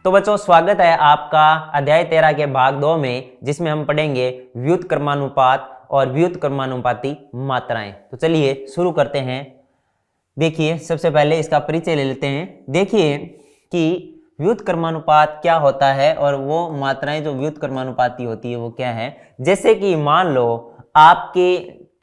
तो बच्चों स्वागत है आपका अध्याय 13 के भाग 2 में, जिसमें हम पढ़ेंगे व्युत्क्रमानुपात और व्युत्क्रमानुपाती मात्राएं। तो चलिए शुरू करते हैं। देखिए सबसे पहले इसका परिचय ले लेते हैं। देखिए कि व्युत्क्रमानुपात क्या होता है और वो मात्राएं जो व्युत्क्रमानुपाती होती है वो क्या है। जैसे कि मान लो आपके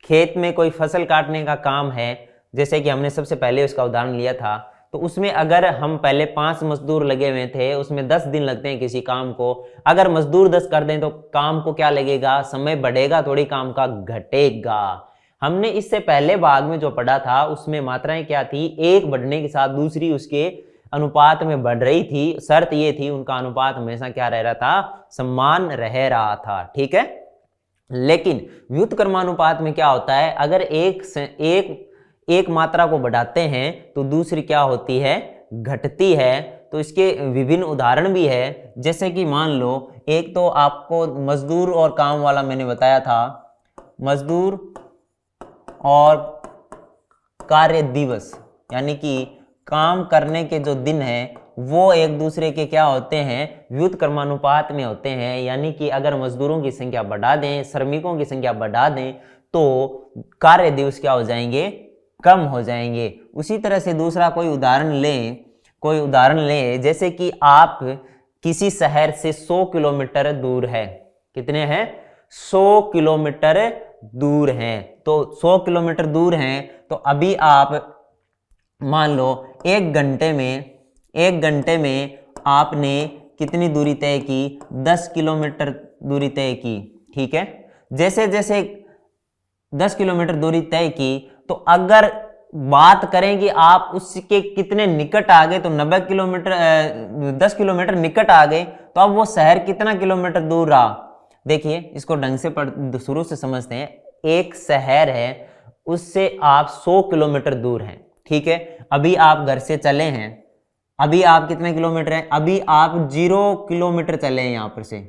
खेत में कोई फसल काटने का काम है, जैसे कि हमने सबसे पहले उसका उदाहरण लिया था, तो उसमें अगर हम पहले 5 मजदूर लगे हुए थे, उसमें 10 दिन लगते हैं किसी काम को। अगर मजदूर 10 कर दें तो काम को क्या लगेगा, समय बढ़ेगा, थोड़ी काम का घटेगा। हमने इससे पहले भाग में जो पढ़ा था उसमें मात्राएं क्या थी, एक बढ़ने के साथ दूसरी उसके अनुपात में बढ़ रही थी। शर्त ये थी उनका अनुपात हमेशा क्या रह रहा था, समान रह रहा था। ठीक है। लेकिन व्युत्क्रमानुपात में क्या होता है, अगर एक मात्रा को बढ़ाते हैं तो दूसरी क्या होती है, घटती है। तो इसके विभिन्न उदाहरण भी है। जैसे कि मान लो एक तो आपको मजदूर और काम वाला मैंने बताया था, मजदूर और कार्य दिवस, यानी कि काम करने के जो दिन हैं वो एक दूसरे के क्या होते हैं, व्युत्क्रमानुपात में होते हैं। यानी कि अगर मजदूरों की संख्या बढ़ा दें, श्रमिकों की संख्या बढ़ा दें तो कार्य दिवस क्या हो जाएंगे, कम हो जाएंगे। उसी तरह से दूसरा कोई उदाहरण लें, जैसे कि आप किसी शहर से 100 किलोमीटर दूर है। कितने हैं, 100 किलोमीटर दूर हैं। तो 100 किलोमीटर दूर हैं तो अभी आप मान लो एक घंटे में आपने कितनी दूरी तय की, 10 किलोमीटर दूरी तय की। ठीक है। जैसे जैसे 10 किलोमीटर दूरी तय की, तो अगर बात करें कि आप उसके कितने निकट आ गए, तो 90 किलोमीटर 10 किलोमीटर निकट आ गए, तो अब वो शहर कितना किलोमीटर दूर रहा। देखिए इसको ढंग से शुरू से समझते हैं। एक शहर है, उससे आप 100 किलोमीटर दूर हैं। ठीक है। अभी आप घर से चले हैं, अभी आप कितने किलोमीटर हैं, अभी आप 0 किलोमीटर चले हैं यहाँ पर से।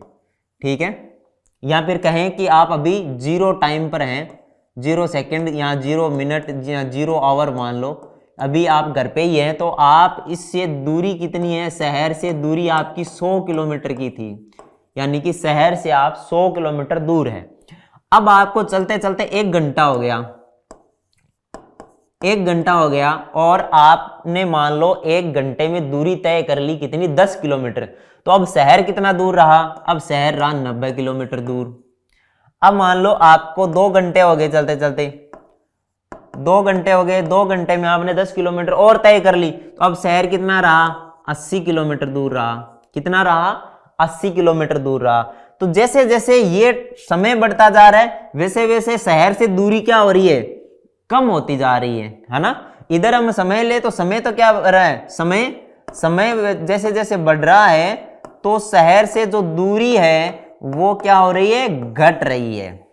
ठीक है। या फिर कहें कि आप अभी 0 टाइम पर हैं, 0 सेकेंड या 0 मिनट या 0 आवर मान लो, अभी आप घर पे ही हैं। तो आप इससे दूरी कितनी है, शहर से दूरी आपकी 100 किलोमीटर की थी, यानी कि शहर से आप 100 किलोमीटर दूर हैं। अब आपको चलते चलते 1 घंटा हो गया, 1 घंटा हो गया और आपने मान लो 1 घंटे में दूरी तय कर ली कितनी, 10 किलोमीटर। तो अब शहर कितना दूर रहा, अब शहर रहा 90 किलोमीटर दूर। अब मान लो आपको 2 घंटे हो गए चलते चलते, 2 घंटे हो गए, 2 घंटे में आपने 10 किलोमीटर और तय कर ली। तो अब शहर कितना रहा, 80 किलोमीटर दूर रहा। कितना रहा, 80 किलोमीटर दूर रहा। तो जैसे जैसे ये समय बढ़ता जा रहा है, वैसे वैसे शहर से दूरी क्या हो रही है, कम होती जा रही है ना। इधर हम समय ले तो समय तो क्या रहा है, समय जैसे जैसे बढ़ रहा है तो शहर से जो दूरी है वो क्या हो रही है, घट रही है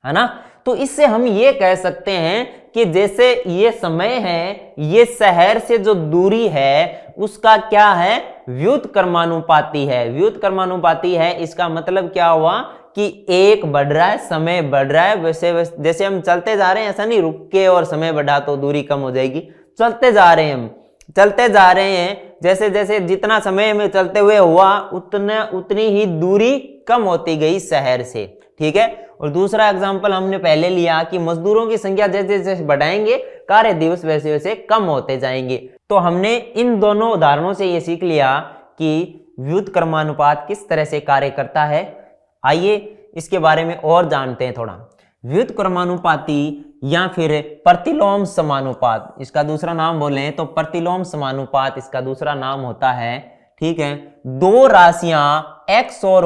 ना। तो इससे हम ये कह सकते हैं कि जैसे ये समय है, ये शहर से जो दूरी है उसका क्या है, व्युत्क्रमानुपाती है। व्युत्क्रमानुपाती है, इसका मतलब क्या हुआ कि एक बढ़ रहा है, समय बढ़ रहा है। वैसे जैसे हम चलते जा रहे हैं, ऐसा नहीं रुक के और समय बढ़ा तो दूरी कम हो जाएगी। चलते जा रहे हैं, हम चलते जा रहे हैं, जैसे जैसे जितना समय में चलते हुए हुआ उतनी ही दूरी कम होती गई शहर से। ठीक है। और दूसरा एग्जांपल हमने पहले लिया कि मजदूरों की संख्या जैसे जैसे बढ़ाएंगे, कार्य दिवस वैसे वैसे कम होते जाएंगे। तो हमने इन दोनों उदाहरणों से ये सीख लिया कि व्युत्क्रमानुपात किस तरह से कार्य करता है। आइए इसके बारे में और जानते हैं थोड़ा। व्युत्क्रमानुपाती या फिर प्रतिलोम समानुपात, इसका दूसरा नाम बोले तो प्रतिलोम समानुपात इसका दूसरा नाम होता है। ठीक है। दो राशियां x और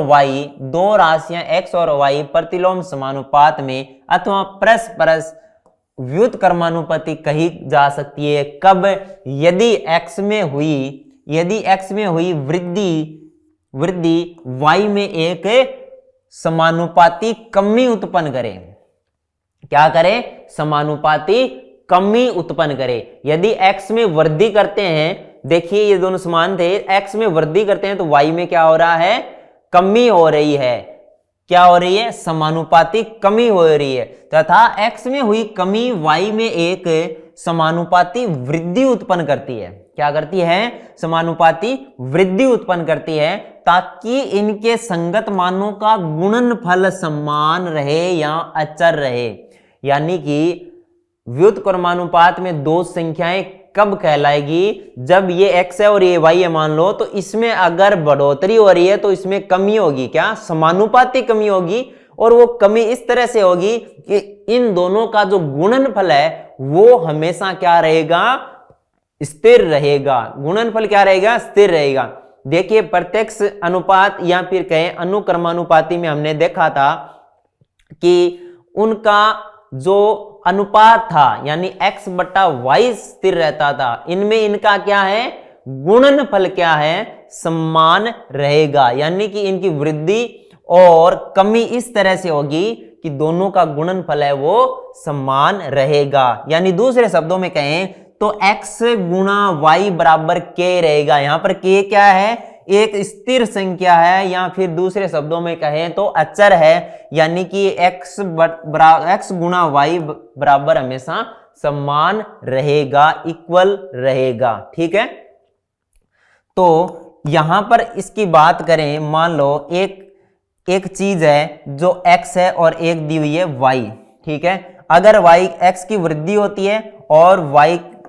y प्रतिलोम समानुपात में अथवा परस्पर व्युत्क्रमानुपाती कही जा सकती है। कब, यदि x में हुई वृद्धि y में एक समानुपाती कमी उत्पन्न करे। क्या करे, समानुपाती कमी उत्पन्न करे। यदि x में वृद्धि करते हैं, देखिए ये दोनों समान थे, x में वृद्धि करते हैं तो y में क्या हो रहा है, कमी हो रही है। क्या हो रही है, समानुपाती कमी हो रही है, तथा x में हुई कमी y में एक समानुपाती वृद्धि उत्पन्न करती है। क्या करती है, समानुपाती वृद्धि उत्पन्न करती है, ताकि इनके संगत मानों का गुणनफल समान रहे या अचर रहे। यानी कि व्युत्क्रमानुपात में दो संख्याएं कब कहलाएगी, जब ये x है और ये y है मान लो, तो इसमें अगर बढ़ोतरी हो रही है तो इसमें कमी होगी, क्या, समानुपाती कमी होगी, और वो कमी इस तरह से होगी कि इन दोनों का जो गुणनफल है वो हमेशा क्या रहेगा, स्थिर रहेगा। गुणनफल क्या रहेगा, स्थिर रहेगा। देखिए प्रत्यक्ष अनुपात या फिर कहें अनुक्रमानुपाती में हमने देखा था कि उनका जो अनुपात था यानी x बटा y स्थिर रहता था, इनमें इनका क्या है, गुणनफल क्या है, समान रहेगा। यानी कि इनकी वृद्धि और कमी इस तरह से होगी कि दोनों का गुणनफल है वो समान रहेगा। यानी दूसरे शब्दों में कहें तो x गुणा y बराबर k रहेगा। यहां पर k क्या है, एक स्थिर संख्या है, या फिर दूसरे शब्दों में कहें तो अचर है। यानी कि x गुणा y बराबर हमेशा समान रहेगा, इक्वल रहेगा। ठीक है, तो यहां पर इसकी बात करें, मान लो एक चीज है जो x है और एक दी हुई है y। ठीक है, अगर y x की वृद्धि होती है और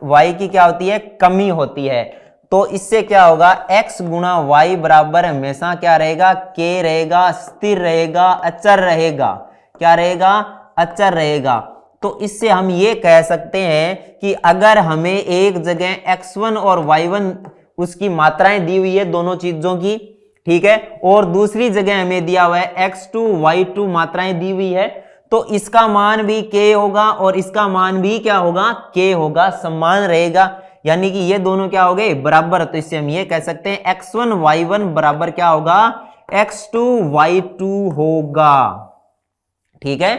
y की क्या होती है, कमी होती है, तो इससे क्या होगा, x गुणा y बराबर हमेशा क्या रहेगा, k रहेगा, स्थिर रहेगा, अचर रहेगा। क्या रहेगा, अचर रहेगा। तो इससे हम ये कह सकते हैं कि अगर हमें एक जगह x1 और y1 उसकी मात्राएं दी हुई है दोनों चीजों की, ठीक है, और दूसरी जगह हमें दिया हुआ है x2 y2 मात्राएं दी हुई है, तो इसका मान भी k होगा और इसका मान भी क्या होगा, k होगा, समान रहेगा। यानी कि ये दोनों क्या हो गए, बराबर। तो इससे हम ये कह सकते हैं x1 y1 बराबर क्या होगा, x2 y2 होगा। ठीक है,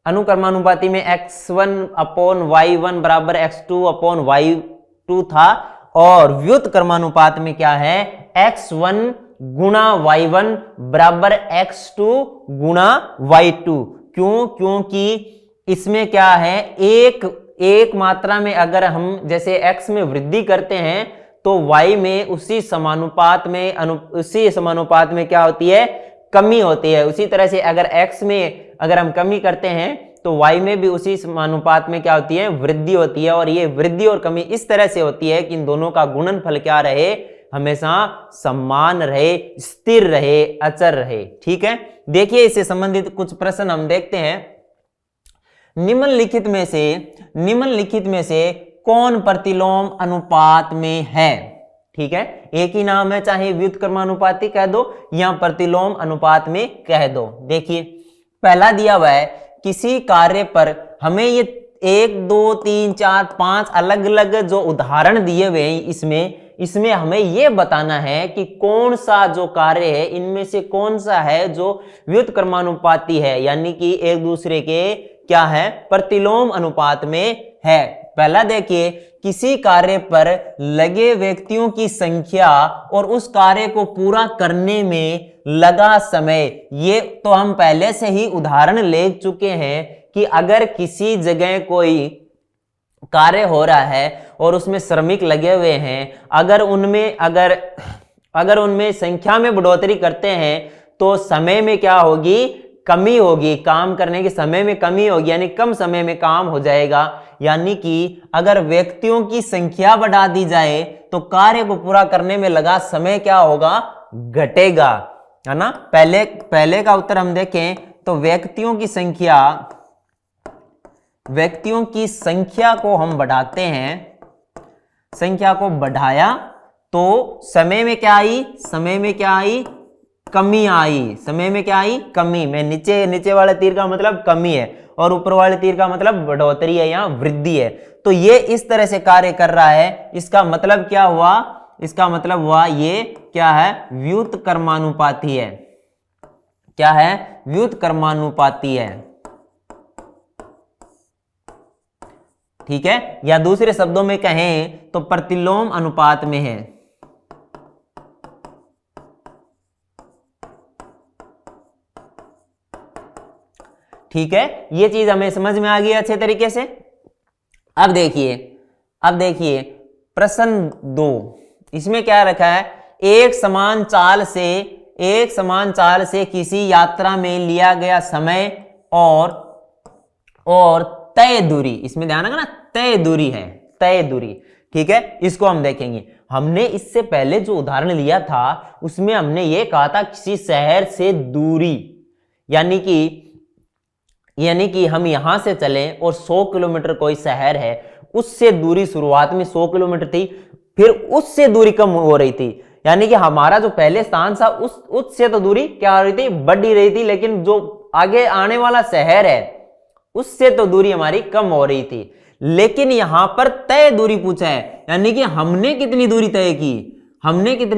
अनुक्रमानुपाती में x1 अपॉन y1 बराबर x2 अपॉन y2 था, और व्युत्क्रमानुपात में क्या है, x1 गुणा y1 बराबर x2 गुणा y2। क्यों, क्योंकि इसमें क्या है, एक मात्रा में अगर हम जैसे x में वृद्धि करते हैं तो y में उसी समानुपात में क्या होती है, कमी होती है। उसी तरह से अगर x में अगर हम कमी करते हैं तो y में भी उसी समानुपात में क्या होती है, वृद्धि होती है। और ये वृद्धि और कमी इस तरह से होती है कि इन दोनों का गुणनफल क्या रहे, हमेशा समान रहे, स्थिर रहे, अचर रहे। ठीक है, देखिए इससे संबंधित कुछ प्रश्न हम देखते हैं। निम्नलिखित में से कौन प्रतिलोम अनुपात में है। ठीक है, एक ही नाम है, चाहे व्युत्क्रमानुपाती कह दो या प्रतिलोम अनुपात में कह दो। देखिए पहला दिया हुआ है, किसी कार्य पर हमें ये 1 2 3 4 5 अलग अलग जो उदाहरण दिए हुए हैं, इसमें हमें यह बताना है कि कौन सा जो कार्य है इनमें से कौन सा है जो व्युत्क्रमानुपाती है, यानी कि एक दूसरे के क्या है, प्रतिलोम अनुपात में है। पहला देखिए, किसी कार्य पर लगे व्यक्तियों की संख्या और उस कार्य को पूरा करने में लगा समय। ये तो हम पहले से ही उदाहरण ले चुके हैं कि अगर किसी जगह कोई कार्य हो रहा है और उसमें श्रमिक लगे हुए हैं, अगर उनमें संख्या में बढ़ोतरी करते हैं तो समय में क्या होगी, कमी होगी, काम करने के समय में कमी होगी, यानी कम समय में काम हो जाएगा। यानी कि अगर व्यक्तियों की संख्या बढ़ा दी जाए तो कार्य को पूरा करने में लगा समय क्या होगा, घटेगा, है ना। पहले का उत्तर हम देखें तो व्यक्तियों की संख्या को हम बढ़ाते हैं, संख्या को बढ़ाया तो समय में क्या आई, कमी आई। समय में क्या आई, कमी। में नीचे वाले तीर का मतलब कमी है और ऊपर वाले तीर का मतलब बढ़ोतरी है या वृद्धि है। तो ये इस तरह से कार्य कर रहा है। इसका मतलब क्या हुआ, ये क्या है, व्युत्क्रमानुपाती है। क्या है, व्युत्क्रमानुपाती है। ठीक है, या दूसरे शब्दों में कहें तो प्रतिलोम अनुपात में है। ठीक है, ये चीज हमें समझ में आ गई अच्छे तरीके से। अब देखिए प्रश्न 2, इसमें क्या रखा है, एक समान चाल से किसी यात्रा में लिया गया समय और तय दूरी, इसमें ध्यान रखना तय दूरी है, तय दूरी। ठीक है, इसको हम देखेंगे। हमने इससे पहले जो उदाहरण लिया था उसमें हमने ये कहा था किसी शहर से दूरी, यानी कि हम यहां से चलें और 100 किलोमीटर कोई शहर है, उससे दूरी शुरुआत में 100 किलोमीटर थी, फिर उससे दूरी कम हो रही थी, यानी कि हमारा जो पहले स्थान था उससे तो दूरी क्या हो रही थी, बढ़ ही रही थी, लेकिन जो आगे आने वाला शहर है उससे तो दूरी हमारी कम हो रही थी। लेकिन यहां पर तय दूरी पूछा है, यानी कि हमने कितनी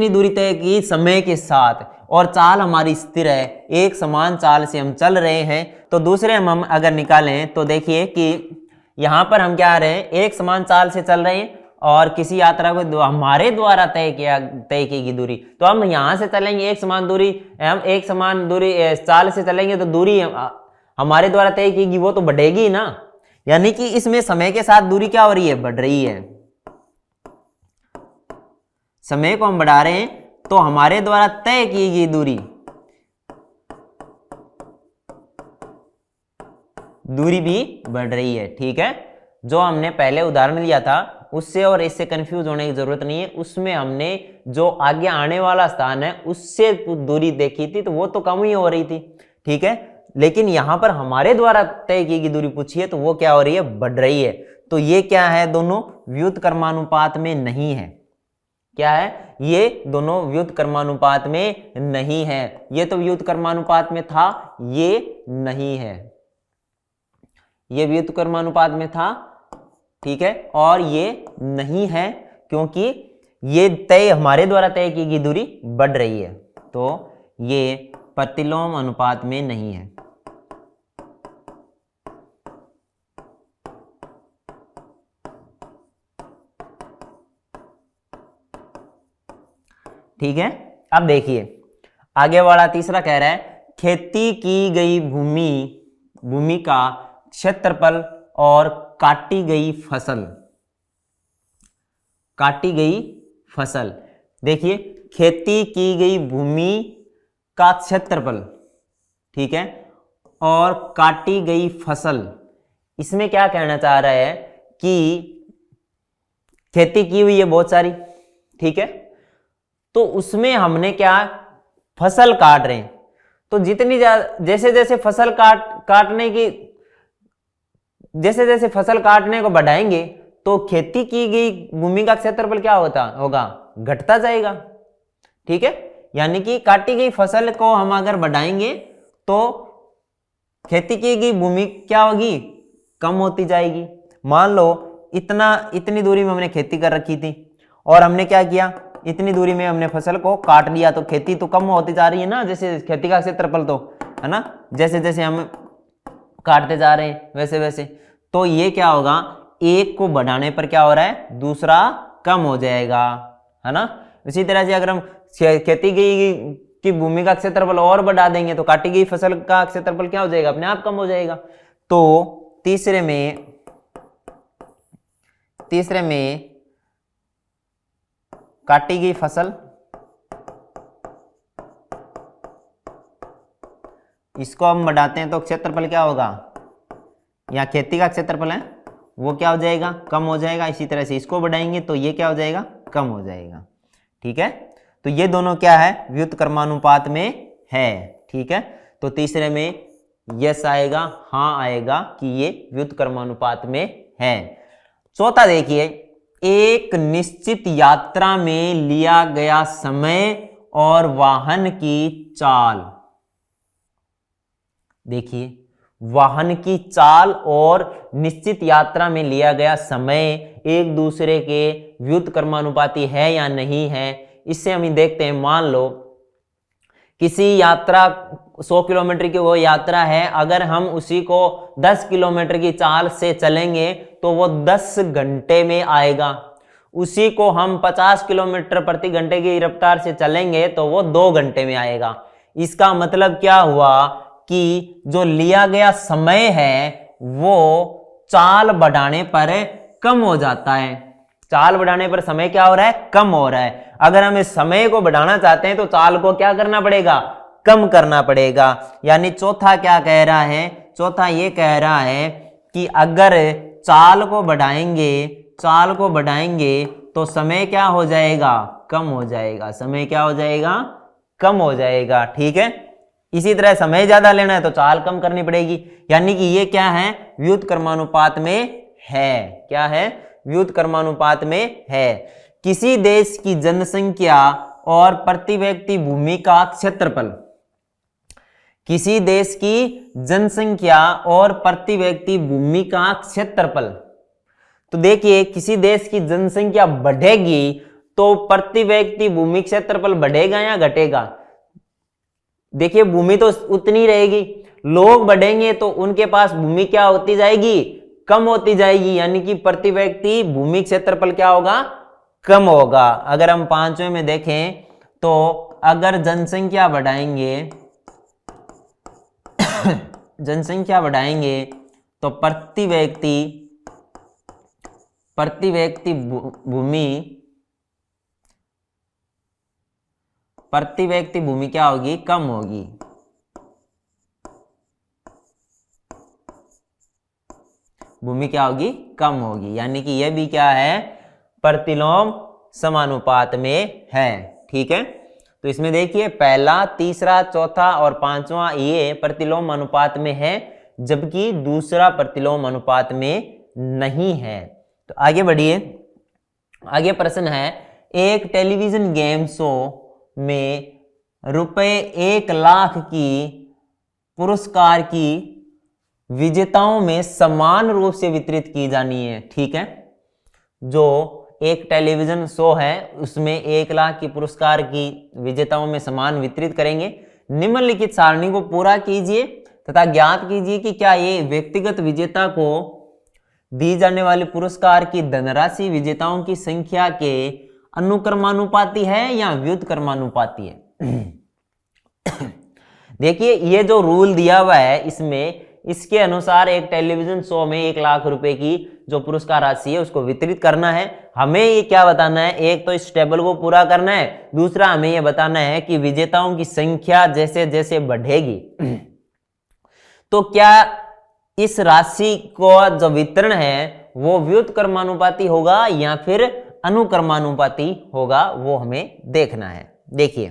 दूरी तय की समय के साथ, और चाल हमारी स्थिर है, एक समान चाल से हम चल रहे हैं। तो दूसरे हम अगर निकालें तो देखिए कि यहां पर हम क्या आ रहे हैं, एक समान चाल से चल रहे हैं और किसी यात्रा को हमारे द्वारा तय की गई दूरी, तो हम यहां से चलेंगे एक समान दूरी चाल से चलेंगे तो दूरी हमारे द्वारा तय की गई वो तो बढ़ेगी ना, यानी कि इसमें समय के साथ दूरी क्या हो रही है, बढ़ रही है। समय को हम बढ़ा रहे हैं तो हमारे द्वारा तय की गई दूरी भी बढ़ रही है। ठीक है, जो हमने पहले उदाहरण लिया था उससे और इससे कंफ्यूज होने की जरूरत नहीं है, उसमें हमने जो आगे आने वाला स्थान है उससे दूरी देखी थी तो वो तो कम ही हो रही थी। ठीक है, लेकिन यहां पर हमारे द्वारा तय की गई दूरी पूछी है तो वो क्या हो रही है, बढ़ रही है। तो ये क्या है, दोनों व्युत्क्रमानुपात में नहीं है। क्या है, ये दोनों व्युत्क्रमानुपात में नहीं है। ये तो व्युत्क्रमानुपात में था, ये नहीं है, ये व्युत्क्रमानुपात में था। ठीक है, और ये नहीं है क्योंकि ये हमारे द्वारा तय की गई दूरी बढ़ रही है, तो ये प्रतिलोम अनुपात में नहीं है। ठीक है, अब देखिए आगे वाला तीसरा कह रहा है, खेती की गई भूमि का क्षेत्रफल और काटी गई फसल। देखिए, खेती की गई भूमि का क्षेत्रफल, ठीक है, और काटी गई फसल, इसमें क्या कहना चाह रहा है कि खेती की हुई है बहुत सारी, ठीक है, तो उसमें हमने क्या फसल काट रहे हैं, तो जितनी जैसे जैसे फसल काटने को बढ़ाएंगे तो खेती की गई भूमि का क्षेत्रफल क्या होगा, घटता जाएगा। ठीक है, यानी कि काटी गई फसल को हम अगर बढ़ाएंगे तो खेती की गई भूमि क्या होगी, कम होती जाएगी। मान लो इतनी दूरी में हमने खेती कर रखी थी और हमने क्या किया, इतनी दूरी में हमने फसल को काट लिया, तो खेती तो कम होती जा रही है ना, जैसे खेती का क्षेत्रफल तो है ना, जैसे जैसे हम काटते जा रहे हैं वैसे वैसे, तो ये क्या होगा, एक को बढ़ाने पर क्या हो रहा है, दूसरा कम हो जाएगा, है ना। इसी तरह से अगर हम खेती की भूमि का क्षेत्रफल और बढ़ा देंगे तो काटी गई फसल का क्षेत्रफल क्या हो जाएगा, अपने आप कम हो जाएगा। तो तीसरे में काटी गई फसल, इसको हम बढ़ाते हैं तो क्षेत्रफल क्या होगा, यहाँ खेती का क्षेत्रफल है वो क्या हो जाएगा, कम हो जाएगा। इसी तरह से इसको बढ़ाएंगे तो ये क्या हो जाएगा, कम हो जाएगा। ठीक है, तो ये दोनों क्या है, व्युत्क्रमानुपात में है। ठीक है, तो तीसरे में यस आएगा, हाँ आएगा कि ये व्युत्क्रमानुपात में है। चौथा देखिए, एक निश्चित यात्रा में लिया गया समय और वाहन की चाल। देखिए, वाहन की चाल और निश्चित यात्रा में लिया गया समय एक दूसरे के व्युत्क्रमानुपाती है या नहीं है, इससे हम देखते हैं। मान लो किसी यात्रा 100 किलोमीटर की वो यात्रा है, अगर हम उसी को 10 किलोमीटर की चाल से चलेंगे तो वो 10 घंटे में आएगा। उसी को हम 50 किलोमीटर प्रति घंटे की रफ्तार से चलेंगे तो वो 2 घंटे में आएगा। इसका मतलब क्या हुआ कि जो लिया गया समय है वो चाल बढ़ाने पर कम हो जाता है। चाल बढ़ाने पर समय क्या हो रहा है? कम हो रहा है। अगर हम इस समय को बढ़ाना चाहते हैं तो चाल को क्या करना पड़ेगा? कम करना पड़ेगा। यानी चौथा क्या कह रहा है? चौथा ये कह रहा है कि अगर चाल को बढ़ाएंगे तो समय क्या हो जाएगा? कम हो जाएगा। समय क्या हो जाएगा? कम हो जाएगा। ठीक है। इसी तरह समय ज्यादा लेना है तो चाल कम करनी पड़ेगी। यानी कि ये क्या है? व्युत्क्रमानुपात में है। क्या है? व्युत्क्रमानुपात में है। किसी देश की जनसंख्या और प्रति व्यक्ति भूमि का क्षेत्रफल, किसी देश की जनसंख्या और प्रति व्यक्ति भूमि का क्षेत्रफल। तो देखिए, किसी देश की जनसंख्या बढ़ेगी तो प्रति व्यक्ति भूमि क्षेत्रफल बढ़ेगा या घटेगा? देखिए, भूमि तो उतनी रहेगी। लोग बढ़ेंगे तो उनके पास भूमि क्या होती जाएगी? कम होती जाएगी। यानी कि प्रति व्यक्ति भूमि क्षेत्रफल क्या होगा? कम होगा। अगर हम पांचवें में देखें तो अगर जनसंख्या बढ़ाएंगे तो प्रति व्यक्ति भूमि क्या होगी? कम होगी। भूमि क्या होगी? कम होगी। यानी कि यह भी क्या है? प्रतिलोम समानुपात में है। ठीक है। तो इसमें देखिए, पहला, तीसरा, चौथा और पांचवा ये प्रतिलोम अनुपात में है, जबकि दूसरा प्रतिलोम अनुपात में नहीं है। तो आगे बढ़िए। आगे प्रश्न है, एक टेलीविजन गेम शो में ₹1,00,000 की पुरस्कार की विजेताओं में समान रूप से वितरित की जानी है। ठीक है। जो एक टेलीविजन शो है उसमें 1,00,000 की पुरस्कार की विजेताओं में समान वितरित करेंगे। निम्नलिखित सारणी को पूरा कीजिए तथा ज्ञात कीजिए कि क्या ये व्यक्तिगत विजेता को दी जाने वाली पुरस्कार की धनराशि विजेताओं की संख्या के अनुक्रमानुपाती है या व्युत्क्रमानुपाती है। देखिए, ये जो रूल दिया हुआ है इसमें, इसके अनुसार एक टेलीविजन शो में 1,00,000 रुपए की जो पुरस्कार राशि है उसको वितरित करना है। हमें ये क्या बताना है? एक तो इस टेबल को पूरा करना है, दूसरा हमें ये बताना है कि विजेताओं की संख्या जैसे जैसे बढ़ेगी तो क्या इस राशि को जो वितरण है वो व्युत्क्रमानुपाती होगा या फिर अनुक्रमानुपाती होगा, वो हमें देखना है। देखिए,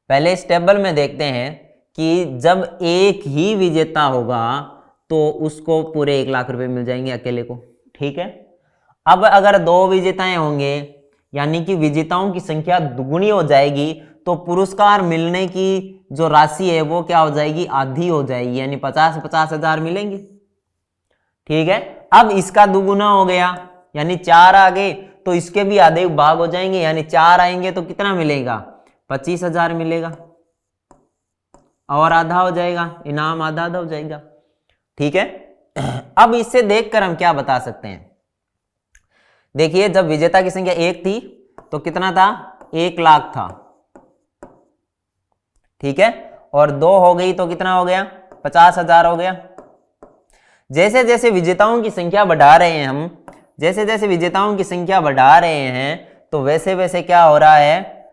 पहले इस टेबल में देखते हैं कि जब एक ही विजेता होगा तो उसको पूरे 1,00,000 रुपए मिल जाएंगे अकेले को। ठीक है। अब अगर दो विजेताएं होंगे यानी कि विजेताओं की संख्या दुगुनी हो जाएगी तो पुरस्कार मिलने की जो राशि है वो क्या हो जाएगी? आधी हो जाएगी। यानी 50,000 मिलेंगे। ठीक है। अब इसका दुगुना हो गया यानी 4 आ गए तो इसके भी आधे भाग हो जाएंगे। यानी 4 आएंगे तो कितना मिलेगा? 25,000 मिलेगा और आधा हो जाएगा, इनाम आधा आधा हो जाएगा। ठीक है। अब इससे देखकर हम क्या बता सकते हैं? देखिए, जब विजेता की संख्या 1 थी तो कितना था? 1,00,000 था। ठीक है। और 2 हो गई तो कितना हो गया? 50,000 हो गया। जैसे जैसे विजेताओं की संख्या बढ़ा रहे हैं हम, जैसे जैसे विजेताओं की संख्या बढ़ा रहे हैं तो वैसे वैसे क्या हो रहा है?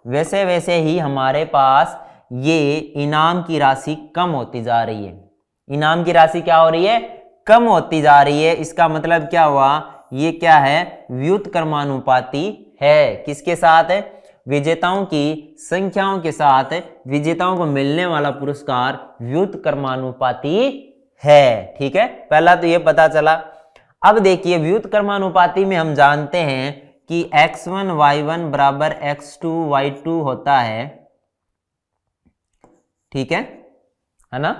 वैसे वैसे ही हमारे पास ये इनाम की राशि कम होती जा रही है। इनाम की राशि क्या हो रही है? कम होती जा रही है। इसका मतलब क्या हुआ? ये क्या है? व्युत्क्रमानुपाती है। किसके साथ? विजेताओं की संख्याओं के साथ विजेताओं को मिलने वाला पुरस्कार व्युत्क्रमानुपाती है। ठीक है। पहला तो ये पता चला। अब देखिए, व्युत्क्रमानुपाती में हम जानते हैं कि x1 y1 बराबर x2 y2 होता है। ठीक है ना?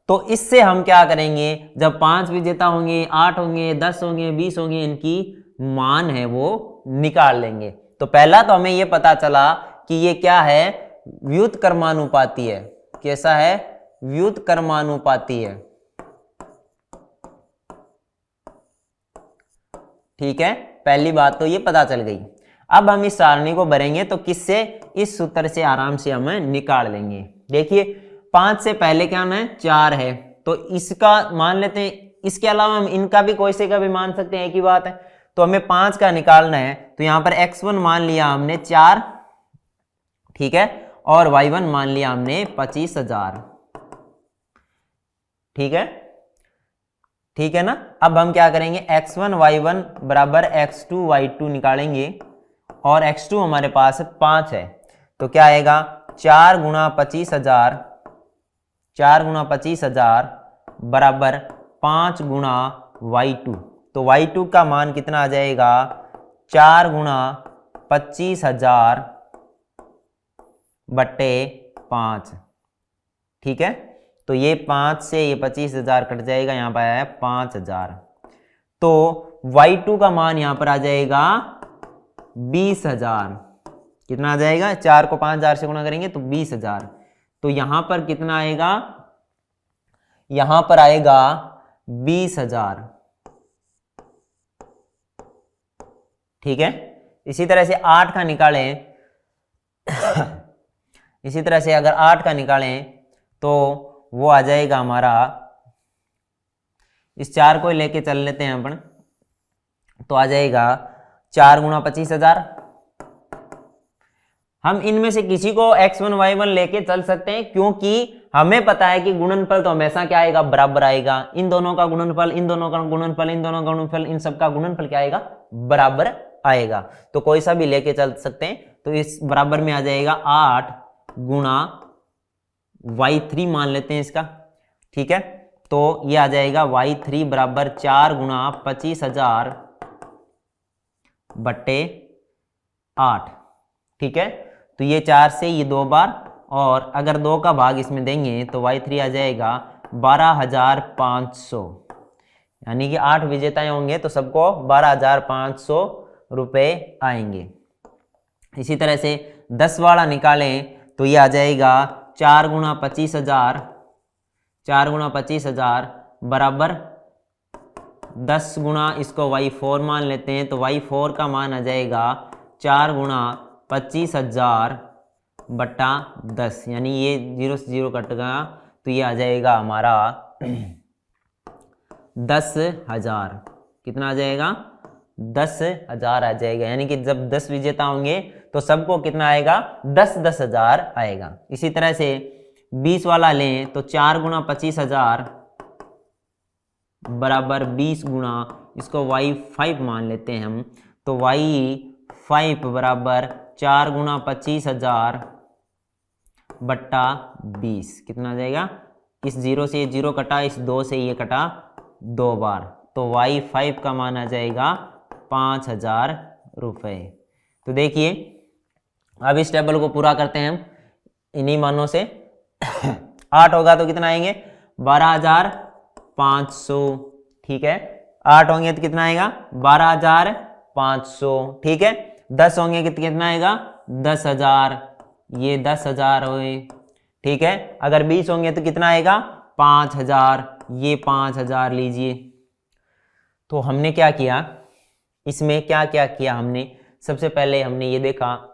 तो इससे हम क्या करेंगे? जब 5 विजेता होंगे, 8 होंगे, 10 होंगे, 20 होंगे, इनकी मान है वो निकाल लेंगे। तो पहला तो हमें ये पता चला कि ये क्या है? व्युत्क्रमानुपाती है। कैसा है? व्युत्क्रमानुपाती है। ठीक है। पहली बात तो ये पता चल गई। अब हम इस सारणी को भरेंगे तो किससे? इस सूत्र से आराम से हम निकाल लेंगे। देखिए 5 से पहले क्या है 4 है, तो इसका मान लेते हैं। इसके अलावा हम इनका भी कोई से का भी मान सकते हैं, एक ही बात है। तो हमें 5 का निकालना है, तो यहां पर x1 मान लिया हमने 4, ठीक है, और y1 मान लिया हमने 25,000, ठीक है, ठीक है ना। अब हम क्या करेंगे, x1 y1 बराबर x2 y2 निकालेंगे, और x2 हमारे पास 5 है, तो क्या आएगा 4 गुणा 25,000, 4 गुणा 25,000 बराबर 5 गुणा y2। तो y2 का मान कितना आ जाएगा 4 गुणा 25,000 बटे 5, ठीक है। तो ये 5 से ये 25,000 कट जाएगा, यहाँ पर आया है 5,000। तो y2 का मान यहाँ पर आ जाएगा 20,000। कितना आ जाएगा, 4 को 5,000 से गुणा करेंगे तो 20,000। तो यहां पर कितना आएगा, यहां पर आएगा 20,000, ठीक है। इसी तरह से 8 का निकालें इसी तरह से अगर 8 का निकालें तो वो आ जाएगा हमारा, इस 4 को लेके चल लेते हैं अपन, तो आ जाएगा 4 गुणा 25,000। हम इनमें से किसी को x1 y1 लेके चल सकते हैं, क्योंकि हमें पता है कि गुणनफल तो हमेशा क्या आएगा, बराबर आएगा। इन दोनों का गुणनफल, इन दोनों का गुणनफल, इन दोनों का गुणनफल, इन सब का गुणनफल क्या आएगा, बराबर आएगा। तो कोई सा भी लेके चल सकते हैं। तो इस बराबर में आ जाएगा 8 गुणा y3 मान लेते हैं इसका, ठीक है। तो ये आ जाएगा y3 बराबर 4 गुणा 25,000 बट्टे 8, ठीक है। तो ये 4 से ये 2 बार, और अगर 2 का भाग इसमें देंगे तो y3 आ जाएगा 12,500, यानी कि 8 विजेताएं होंगे तो सबको 12,500 रुपए आएंगे। इसी तरह से 10 वाला निकालें तो ये आ जाएगा 4 गुणा 25,000, 4 गुणा 25,000 बराबर 10 गुणा इसको y4 मान लेते हैं, तो y4 का मान आ जाएगा 4 गुणा 25,000 बट्टा 10, यानी ये 0 से 0 कट गया, तो ये आ जाएगा हमारा 10,000। कितना आ जाएगा, 10,000 आ जाएगा। यानी कि जब 10 विजेता होंगे तो सबको कितना आएगा, 10,000 आएगा। इसी तरह से 20 वाला लें तो 4 गुणा 25,000 बराबर 20 गुणा इसको y5 मान लेते हैं हम, तो y5 बराबर 4 गुणा 25,000 बट्टा 20। कितना आ जाएगा, इस 0 से ये 0 कटा, इस 2 से ये कटा 2 बार, तो y5 का मान आ जाएगा 5,000 रुपये। तो देखिए अब इस टेबल को पूरा करते हैं हम इन्हीं मानों से। 8 होगा तो कितना आएंगे, 12,500, ठीक है। 8 होंगे तो कितना आएगा, 12,500, ठीक है। 10 होंगे तो कितना आएगा, 10,000, ये 10,000 हुए, ठीक है। अगर 20 होंगे तो कितना आएगा, 5,000, ये 5,000 लीजिए। तो हमने क्या किया, इसमें क्या क्या किया हमने, सबसे पहले हमने ये देखा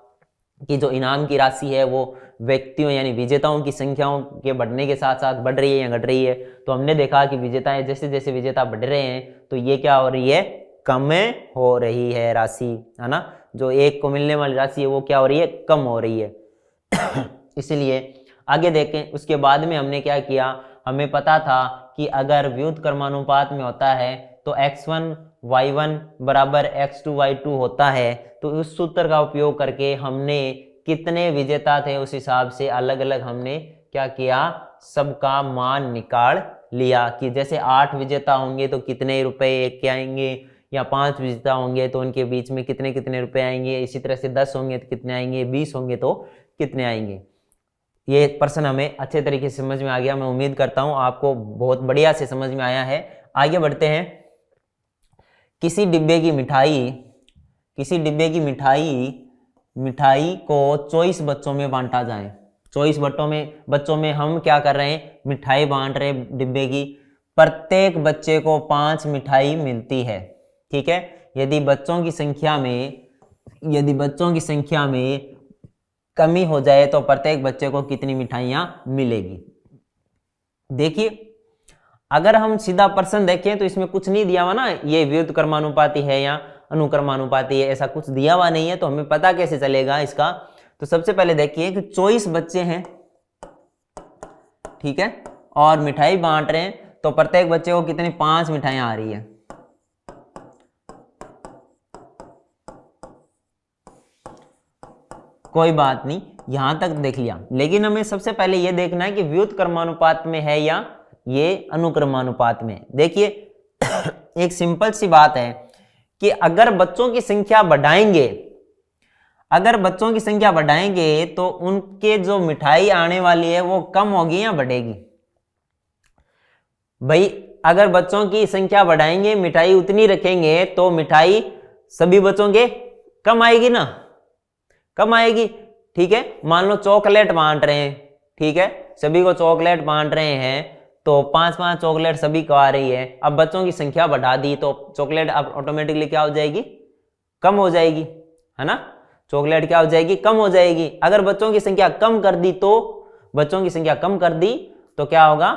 कि जो इनाम की राशि है वो व्यक्तियों यानी विजेताओं की संख्याओं के बढ़ने के साथ साथ बढ़ रही है या घट रही है। तो हमने देखा कि विजेताएं जैसे जैसे विजेता बढ़ रहे हैं तो ये क्या हो रही है, कम हो रही है राशि, है ना। जो एक को मिलने वाली राशि है वो क्या हो रही है, कम हो रही है। इसलिए आगे देखें, उसके बाद में हमने क्या किया, हमें पता था कि अगर व्युत्क्रमानुपात क्रमानुपात में होता है तो x1 y1 बराबर x2 y2 होता है। तो उस सूत्र का उपयोग करके हमने कितने विजेता थे उस हिसाब से अलग अलग हमने क्या किया, सबका मान निकाल लिया कि जैसे 8 विजेता होंगे तो कितने रुपए के आएंगे, या 5 विजेता होंगे तो उनके बीच में कितने कितने रुपए आएंगे। इसी तरह से 10 होंगे तो कितने आएंगे, 20 होंगे तो कितने आएंगे। ये प्रश्न हमें अच्छे तरीके से समझ में आ गया। मैं उम्मीद करता हूं आपको बहुत बढ़िया से समझ में आया है। आगे बढ़ते हैं। किसी डिब्बे की मिठाई को 24 बच्चों में बांटा जाए। 24 बच्चों में हम क्या कर रहे हैं, मिठाई बांट रहे हैं डिब्बे की। प्रत्येक बच्चे को 5 मिठाई मिलती है, ठीक है। यदि बच्चों की संख्या में कमी हो जाए तो प्रत्येक बच्चे को कितनी मिठाइयां मिलेगी। देखिए अगर हम सीधा प्रश्न देखें तो इसमें कुछ नहीं दिया हुआ ना, ये व्युत्क्रमानुपाती है या अनुक्रमानुपाती है, ऐसा कुछ दिया हुआ नहीं है, तो हमें पता कैसे चलेगा इसका। तो सबसे पहले देखिए कि 24 बच्चे हैं, ठीक है, और मिठाई बांट रहे हैं, तो प्रत्येक बच्चे को कितनी 5 मिठाइयां आ रही है। कोई बात नहीं, यहां तक देख लिया, लेकिन हमें सबसे पहले यह देखना है कि व्युत्क्रमानुपात में है या ये अनुक्रमानुपात में। देखिए एक सिंपल सी बात है कि अगर बच्चों की संख्या बढ़ाएंगे, अगर बच्चों की संख्या बढ़ाएंगे तो उनके जो मिठाई आने वाली है वो कम होगी या बढ़ेगी। भाई अगर बच्चों की संख्या बढ़ाएंगे, मिठाई उतनी रखेंगे, तो मिठाई सभी बच्चों के कम आएगी ना, कम आएगी। ठीक है, मान लो चॉकलेट बांट रहे हैं, ठीक है, सभी को चॉकलेट बांट रहे हैं, तो 5-5 चॉकलेट सभी को आ रही है। अब बच्चों की संख्या बढ़ा दी तो चॉकलेट अब ऑटोमेटिकली क्या हो जाएगी, कम हो जाएगी, है ना। चॉकलेट क्या हो जाएगी, कम हो जाएगी। अगर बच्चों की संख्या कम कर दी तो, बच्चों की संख्या कम कर दी तो क्या होगा,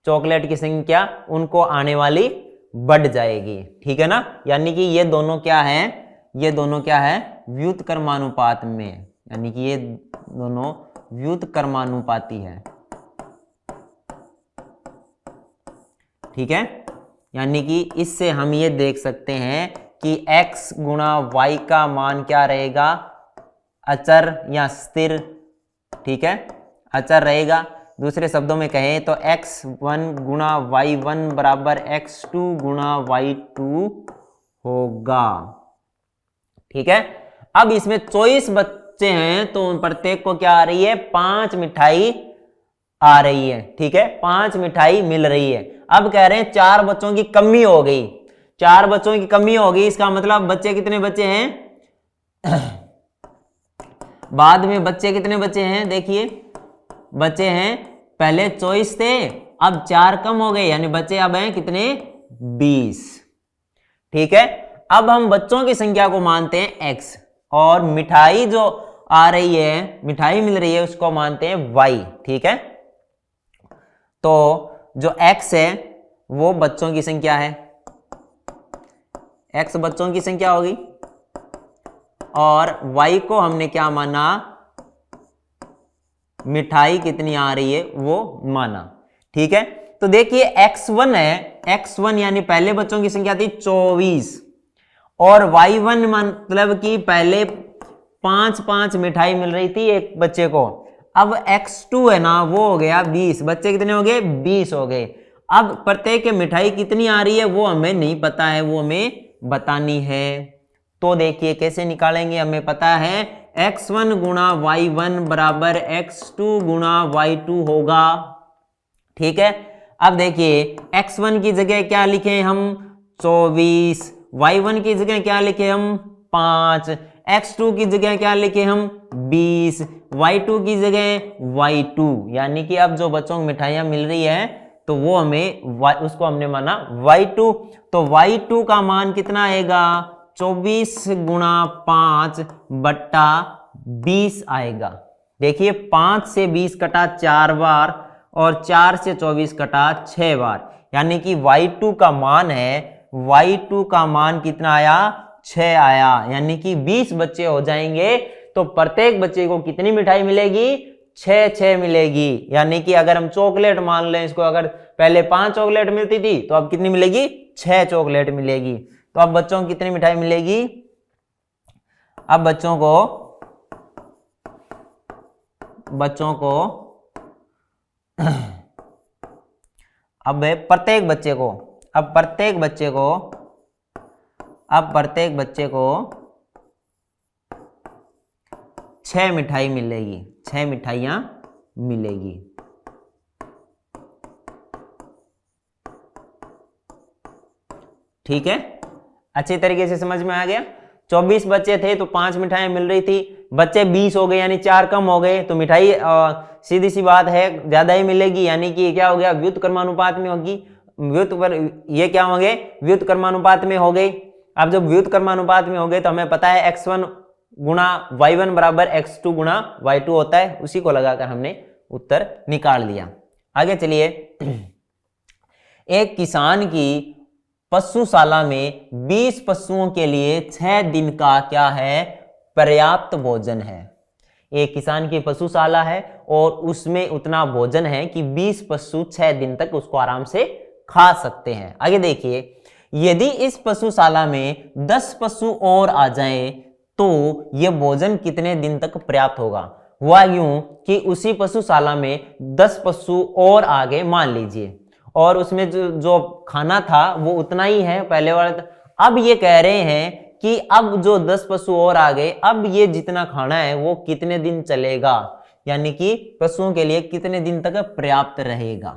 चॉकलेट की संख्या उनको आने वाली बढ़ जाएगी, ठीक है ना। यानी कि ये दोनों क्या है, ये दोनों क्या है, व्युत्क्रमानुपात में, यानी कि ये दोनों व्युत्क्रमानुपाती है, ठीक है। यानी कि इससे हम ये देख सकते हैं कि x गुणा y का मान क्या रहेगा, अचर या स्थिर, ठीक है, अचर रहेगा। दूसरे शब्दों में कहें तो x1 गुणा y1 बराबर x2 गुणा y2 होगा, ठीक है। अब इसमें 24 बच्चे हैं तो प्रत्येक को क्या आ रही है, 5 मिठाई आ रही है, ठीक है, 5 मिठाई मिल रही है। अब कह रहे हैं 4 बच्चों की कमी हो गई, 4 बच्चों की कमी हो गई, इसका मतलब बच्चे कितने बचे हैं बाद में बच्चे कितने बचे हैं, देखिए बचे हैं, पहले 24 थे, अब 4 कम हो गए, यानी बच्चे अब हैं कितने, 20, ठीक है। अब हम बच्चों की संख्या को मानते हैं x, और मिठाई जो आ रही है, मिठाई मिल रही है, उसको मानते हैं y, ठीक है। तो जो x है वो बच्चों की संख्या है, x बच्चों की संख्या होगी, और y को हमने क्या माना, मिठाई कितनी आ रही है वो माना, ठीक है। तो देखिए x1 है, x1 यानी पहले बच्चों की संख्या थी 24, और y1 मतलब कि पहले 5-5 मिठाई मिल रही थी एक बच्चे को। अब x2 है ना, वो हो गया 20, बच्चे कितने हो गए, 20 हो गए। अब प्रत्येक के मिठाई कितनी आ रही है वो हमें नहीं पता है, वो हमें बतानी है। तो देखिए कैसे निकालेंगे, हमें पता है x1 गुणा y1 बराबर x2 गुणा y2 होगा, ठीक है। अब देखिए x1 की जगह क्या लिखे हम, 24, y1 की जगह क्या लिखे हम, 5, x2 की जगह क्या लिखे हम, 20, y2 की जगह y2, यानी कि अब जो बच्चों को मिठाइयां मिल रही है तो वो हमें उसको हमने माना y2। तो y2 का मान कितना आएगा, 24 गुणा 5 बट्टा 20 आएगा। देखिए 5 से 20 कटा 4 बार, और 4 से 24 कटा 6 बार, यानी कि y2 का मान है, y2 का मान कितना आया, 6 आया, यानी कि 20 बच्चे हो जाएंगे तो प्रत्येक बच्चे को कितनी मिठाई मिलेगी, 6 मिलेगी। यानी कि अगर हम चॉकलेट मान लें इसको, अगर पहले 5 चॉकलेट मिलती थी तो अब कितनी मिलेगी, 6 चॉकलेट मिलेगी। तो अब बच्चों को कितनी मिठाई मिलेगी, अब बच्चों को अब प्रत्येक बच्चे को 6 मिठाई मिलेगी, 6 मिठाइयां मिलेगी, ठीक है। अच्छी तरीके से समझ में आ गया। 24 बच्चे थे तो 5 मिठाइयां मिल रही थी, बच्चे 20 हो गए यानी 4 कम हो गए, तो मिठाई सीधी सी बात है ज्यादा ही मिलेगी, यानी कि क्या हो गया, व्युत्क्रमानुपात में होगी। ये क्या हो गए, व्युत्क्रमानुपात में हो गए। अब जब व्युत्क्रमानुपात में हो गए तो हमें पता है x1 गुणा y1 बराबर x2 गुणा y2 होता है, उसी को लगाकर हमने उत्तर निकाल लिया। आगे चलिए, एक किसान की पशुशाला में 20 पशुओं के लिए 6 दिन का क्या है, पर्याप्त भोजन है। एक किसान की पशुशाला है और उसमें उतना भोजन है कि 20 पशु 6 दिन तक उसको आराम से खा सकते हैं। आगे देखिए, यदि इस पशुशाला में 10 पशु और आ जाएं तो यह भोजन कितने दिन तक पर्याप्त होगा। हुआ यूं कि उसी पशुशाला में 10 पशु और आ गए मान लीजिए, और उसमें जो खाना था वो उतना ही है पहले वाला। अब ये कह रहे हैं कि अब जो 10 पशु और आ गए, अब ये जितना खाना है वो कितने दिन चलेगा, यानी कि पशुओं के लिए कितने दिन तक पर्याप्त रहेगा।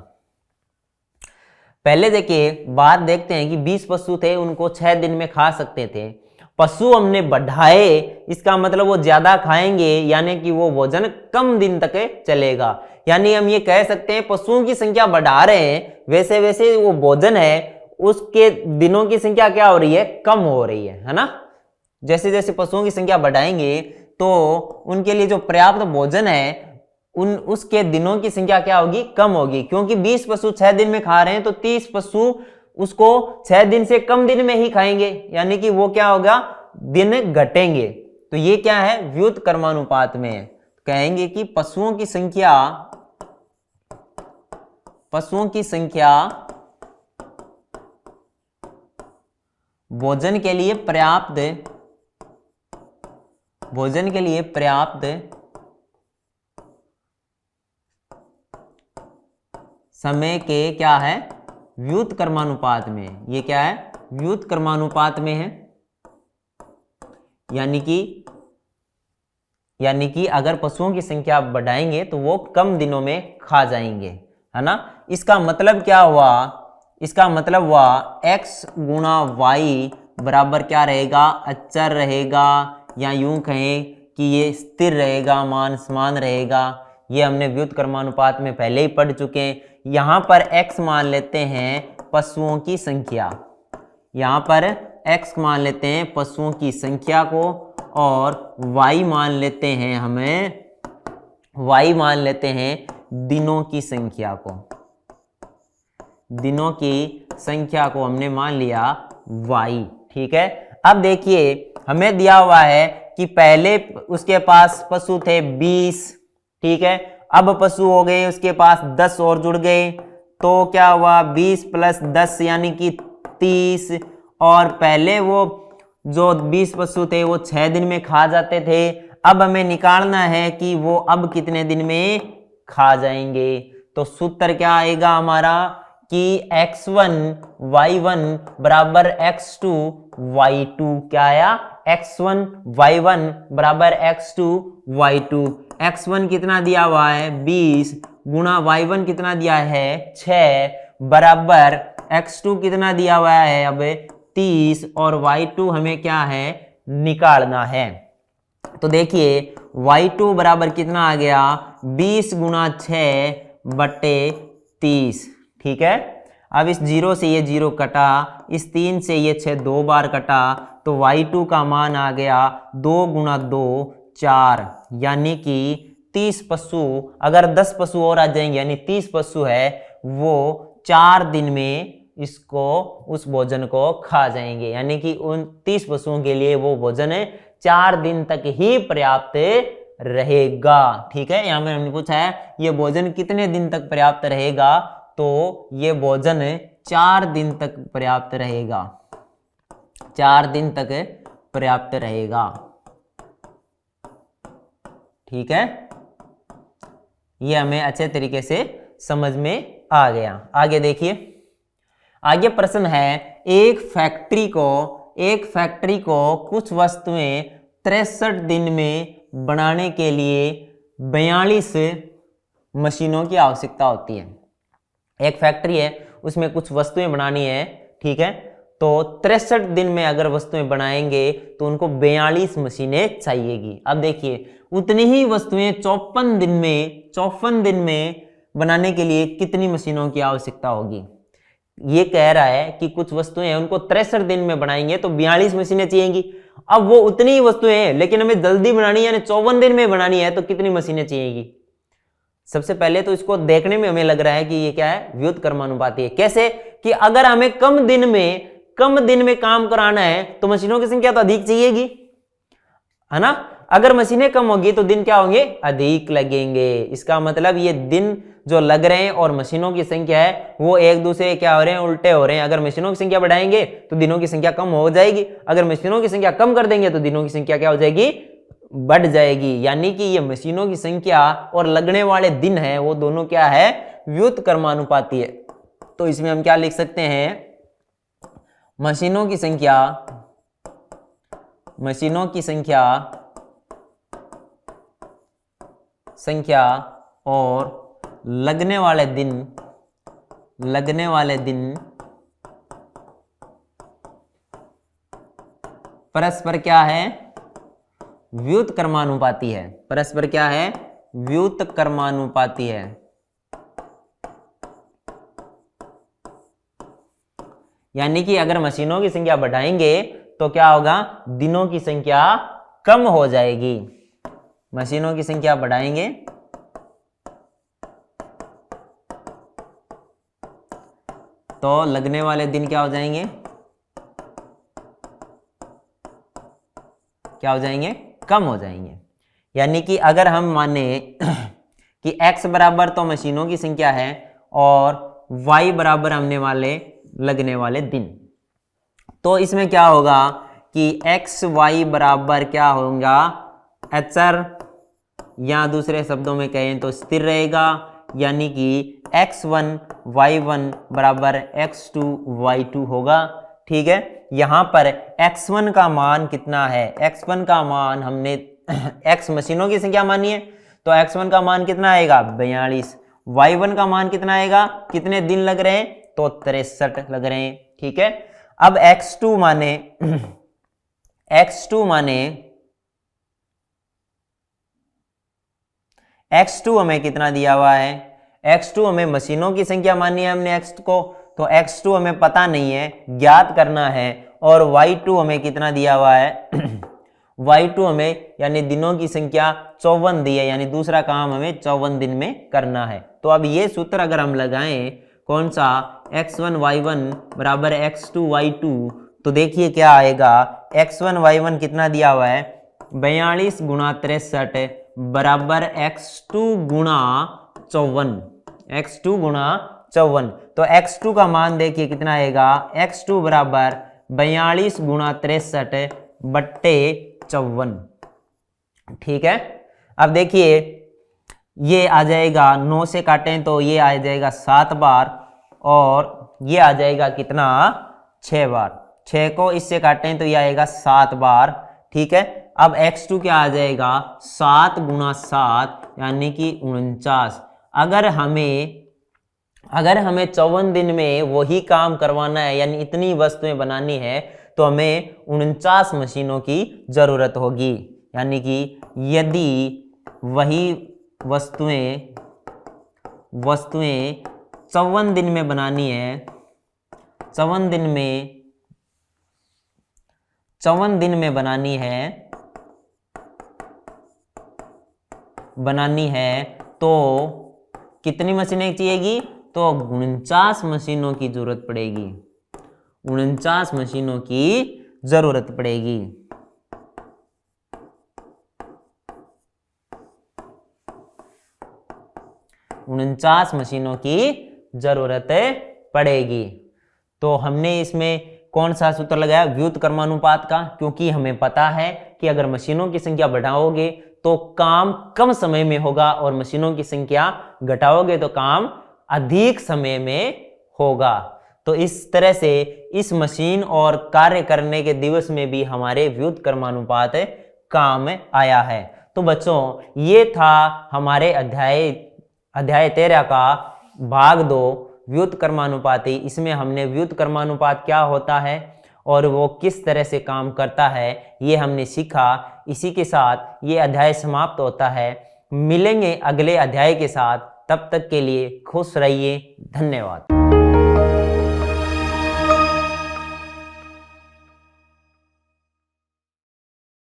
पहले देखिए, बात देखते हैं कि 20 पशु थे, उनको 6 दिन में खा सकते थे। पशु हमने बढ़ाए, इसका मतलब वो ज्यादा खाएंगे, यानी कि वो भोजन कम दिन तक चलेगा। यानी हम ये कह सकते हैं पशुओं की संख्या बढ़ा रहे हैं, वैसे वैसे वो भोजन है उसके दिनों की संख्या क्या हो रही है, कम हो रही है ना। जैसे जैसे पशुओं की संख्या बढ़ाएंगे तो उनके लिए जो पर्याप्त भोजन है उसके दिनों की संख्या क्या होगी, कम होगी। क्योंकि 20 पशु 6 दिन में खा रहे हैं तो 30 पशु उसको 6 दिन से कम दिन में ही खाएंगे, यानी कि वो क्या होगा, दिन घटेंगे। तो ये क्या है, व्युत कर्मानुपात में है। कहेंगे कि पशुओं की संख्या भोजन के लिए पर्याप्त समय के क्या है, व्युत कर्मानुपात में। ये क्या है, व्युत कर्मानुपात में है। यानी कि अगर पशुओं की संख्या बढ़ाएंगे तो वो कम दिनों में खा जाएंगे, है ना। इसका मतलब क्या हुआ, इसका मतलब हुआ x गुणा y बराबर क्या रहेगा, अचर रहेगा, या यूं कहें कि ये स्थिर रहेगा, मान समान रहेगा। ये हमने व्युत कर्मानुपात में पहले ही पढ़ चुके हैं। यहाँ पर x मान लेते हैं पशुओं की संख्या, यहाँ पर x मान लेते हैं पशुओं की संख्या को, और y मान लेते हैं दिनों की संख्या को। दिनों की संख्या को हमने मान लिया y, ठीक है। अब देखिए, हमें दिया हुआ है कि पहले उसके पास पशु थे 20, ठीक है। अब पशु हो गए उसके पास 10 और जुड़ गए, तो क्या हुआ, 20 + 10 यानी कि 30। और पहले वो जो 20 पशु थे वो 6 दिन में खा जाते थे। अब हमें निकालना है कि वो अब कितने दिन में खा जाएंगे। तो सूत्र क्या आएगा हमारा कि x1 y1 बराबर x2 y2। क्या आया, x1 y1 बराबर x2 y2। x1 कितना दिया हुआ है, 20 गुणा y1 कितना दिया है, 6 बराबर x2 कितना दिया हुआ है अब 30, और y2 हमें क्या है, निकालना है। तो देखिए y2 बराबर कितना आ गया, 20 गुणा 6 बटे 30, ठीक है। अब इस 0 से ये 0 कटा, इस 3 से ये 6 2 बार कटा, तो y2 का मान आ गया 2 गुणा 2 4, यानी कि 30 पशु, अगर 10 पशु और आ जाएंगे यानी 30 पशु है, वो 4 दिन में इसको उस भोजन को खा जाएंगे। यानी कि उन 30 पशुओं के लिए वो भोजन 4 दिन तक ही पर्याप्त रहेगा, ठीक है। यहाँ में हमने पूछा है ये भोजन कितने दिन तक पर्याप्त रहेगा, तो ये भोजन 4 दिन तक पर्याप्त रहेगा, 4 दिन तक पर्याप्त रहेगा, ठीक है। ये हमें अच्छे तरीके से समझ में आ गया। आगे देखिए, आगे प्रश्न है, एक फैक्ट्री को कुछ वस्तुएं 63 दिन में बनाने के लिए 42 मशीनों की आवश्यकता होती है। एक फैक्ट्री है, उसमें कुछ वस्तुएं बनानी है, ठीक है। तो 63 दिन में अगर वस्तुएं बनाएंगे तो उनको 42 मशीनें चाहिएगी। अब देखिए, उतनी ही वस्तुएं 54 दिन में बनाने के लिए कितनी मशीनों की आवश्यकता होगी। ये कह रहा है कि कुछ वस्तुएं हैं उनको 63 दिन में बनाएंगे तो 42 मशीनें चाहिएगी। अब वो उतनी ही वस्तुएं हैं लेकिन हमें जल्दी बनानी है, यानी 54 दिन में बनानी है, तो कितनी मशीनें चाहिएगी? सबसे पहले तो इसको देखने में हमें लग रहा है कि ये क्या है, व्युत्क्रमानुपाती है। कैसे कि अगर हमें कम दिन में काम कराना है तो मशीनों की संख्या तो अधिक चाहिएगी, है ना। अगर मशीनें कम होगी तो दिन क्या होंगे, अधिक लगेंगे। इसका मतलब ये दिन जो लग रहे हैं और मशीनों की संख्या है वो एक दूसरे क्या हो रहे हैं, उल्टे हो रहे हैं। अगर मशीनों की संख्या बढ़ाएंगे तो दिनों की संख्या कम हो जाएगी, अगर मशीनों की संख्या कम कर देंगे तो दिनों की संख्या क्या हो जाएगी, बढ़ जाएगी। यानी कि ये मशीनों की संख्या और लगने वाले दिन है वो दोनों क्या है, व्युत्क्रमानुपाती है। तो इसमें हम क्या लिख सकते हैं, मशीनों की संख्या और लगने वाले दिन परस्पर क्या है, व्युत्क्रमानुपाती है। परस्पर क्या है, व्युत्क्रमानुपाती है। यानी कि अगर मशीनों की संख्या बढ़ाएंगे तो क्या होगा, दिनों की संख्या कम हो जाएगी। मशीनों की संख्या बढ़ाएंगे तो लगने वाले दिन क्या हो जाएंगे, कम हो जाएंगे। यानी कि अगर हम माने कि x बराबर तो मशीनों की संख्या है और y बराबर लगने वाले दिन, तो इसमें क्या होगा कि x y बराबर क्या होगा, अचर, या दूसरे शब्दों में कहें तो स्थिर रहेगा। यानी कि x1 y1 बराबर x2 y2 होगा। ठीक है, यहां पर x1 का मान कितना है, x1 का मान हमने x मशीनों की संख्या मानी है तो x1 का मान कितना आएगा, 42। y1 का मान कितना आएगा, कितने दिन लग रहे हैं, तो 63 लग रहे हैं। ठीक है, अब x2 हमें कितना दिया हुआ है, x2 हमें मशीनों की संख्या मानी है हमने x को, तो x2 हमें पता नहीं है, ज्ञात करना है। और y2 हमें कितना दिया हुआ है y2 हमें यानी दिनों की संख्या 54 दी है, यानी दूसरा काम हमें 54 दिन में करना है। तो अब ये सूत्र अगर हम लगाएं, कौन सा, x1 y1 बराबर x2 y2, तो देखिए क्या आएगा, x1 y1 कितना दिया हुआ है, 42 गुणा 63 बराबर x2 गुणा 54। तो x2 का मान देखिए कितना आएगा, x2 बराबर 42 गुणा 63 बट्टे 54। ठीक है, अब देखिए ये आ जाएगा, 9 से काटें तो ये आ जाएगा 7 बार, और ये आ जाएगा कितना, 6 बार। 6 को इससे काटें तो ये आएगा 7 बार। ठीक है, अब x2 क्या आ जाएगा, 7 गुणा 7 यानी कि 49। अगर हमें 54 दिन में वही काम करवाना है, यानी इतनी वस्तुएं बनानी है, तो हमें 49 मशीनों की जरूरत होगी। यानी कि यदि वही वस्तुएं 54 दिन में बनानी है, 54 दिन में बनानी है तो कितनी मशीनें चाहिएगी, तो 49 मशीनों की जरूरत पड़ेगी। 49 मशीनों की जरूरत पड़ेगी। उनचास मशीनों की जरूरत पड़ेगी। तो हमने इसमें कौन सा सूत्र लगाया, व्युत्क्रमानुपात का, क्योंकि हमें पता है कि अगर मशीनों की संख्या बढ़ाओगे तो काम कम समय में होगा और मशीनों की संख्या घटाओगे तो काम अधिक समय में होगा। तो इस तरह से इस मशीन और कार्य करने के दिवस में भी हमारे व्युत्क्रमानुपात काम आया है। तो बच्चों ये था हमारे अध्याय 13 का भाग 2 व्युत्क्रमानुपाती। इसमें हमने व्युत्क्रमानुपात क्या होता है और वो किस तरह से काम करता है ये हमने सीखा। इसी के साथ ये अध्याय समाप्त होता है। मिलेंगे अगले अध्याय के साथ, तब तक के लिए खुश रहिए। धन्यवाद।